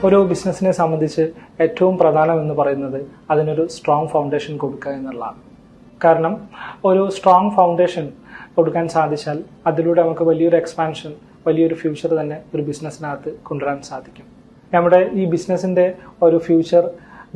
ഒരു ബിസിനസ്സിനെ സംബന്ധിച്ച് ഏറ്റവും പ്രധാനം എന്ന് പറയുന്നത് അതിനൊരു സ്ട്രോങ് ഫൗണ്ടേഷൻ കൊടുക്കുക എന്നുള്ളതാണ്. കാരണം ഒരു സ്ട്രോങ് ഫൗണ്ടേഷൻ കൊടുക്കാൻ സാധിച്ചാൽ അതിലൂടെ നമുക്ക് വലിയൊരു എക്സ്പാൻഷൻ, വലിയൊരു ഫ്യൂച്ചർ തന്നെ ഒരു ബിസിനസ്സിനകത്ത് കൊണ്ടുവരാൻ സാധിക്കും. നമ്മുടെ ഈ ബിസിനസ്സിൻ്റെ ഒരു ഫ്യൂച്ചർ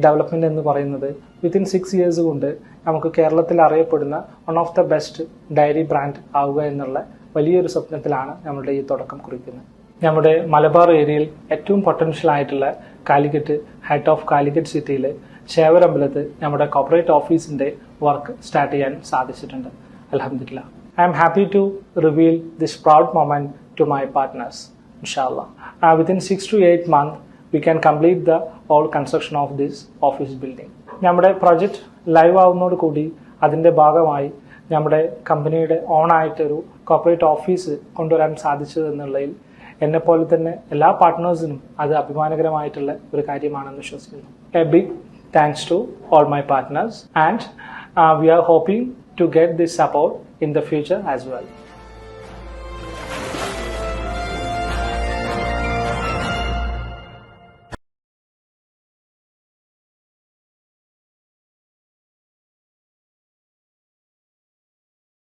ഡെവലപ്മെൻറ്റ് എന്ന് പറയുന്നത് വിത്തിൻ 6 ഇയേഴ്സ് കൊണ്ട് നമുക്ക് കേരളത്തിൽ അറിയപ്പെടുന്ന one of the best dairy brand ആവുക എന്നുള്ള വലിയൊരു സ്വപ്നത്തിലാണ് നമ്മുടെ ഈ തുടക്കം കുറിക്കുന്നത്. നമ്മുടെ മലബാർ ഏരിയയിൽ ഏറ്റവും പൊട്ടൻഷ്യൽ ആയിട്ടുള്ള കാലിക്കറ്റ്, ഹെഡ് ഓഫ് കാലിക്കറ്റ് സിറ്റിയിലെ ചേവരമ്പലത്ത് നമ്മുടെ കോർപ്പറേറ്റ് ഓഫീസിൻ്റെ വർക്ക് സ്റ്റാർട്ട് ചെയ്യാൻ സാധിച്ചിട്ടുണ്ട്. അൽഹംദുലില്ലാ. I am happy to reveal this proud moment to my partners, inshallah. Within 6 to 8 months, we can complete the whole construction of this office building. നമ്മുടെ project live ആവുന്നതോട് കൂടി അതിൻ്റെ ഭാഗമായി നമ്മുടെ കമ്പനിയുടെ ഓണായിട്ടൊരു കോർപ്പറേറ്റ് ഓഫീസ് കൊണ്ടുവരാൻ സാധിച്ചത് എന്നുള്ളതിൽ എന്നെപ്പോലെ തന്നെ എല്ലാ പാർട്ട്നേഴ്സിനും അത് അഭിമാനകരമായിട്ടുള്ള ഒരു കാര്യമാണെന്ന് വിശ്വസിക്കുന്നു. A big thanks to all my partners and we are hoping to get this support in the future as well.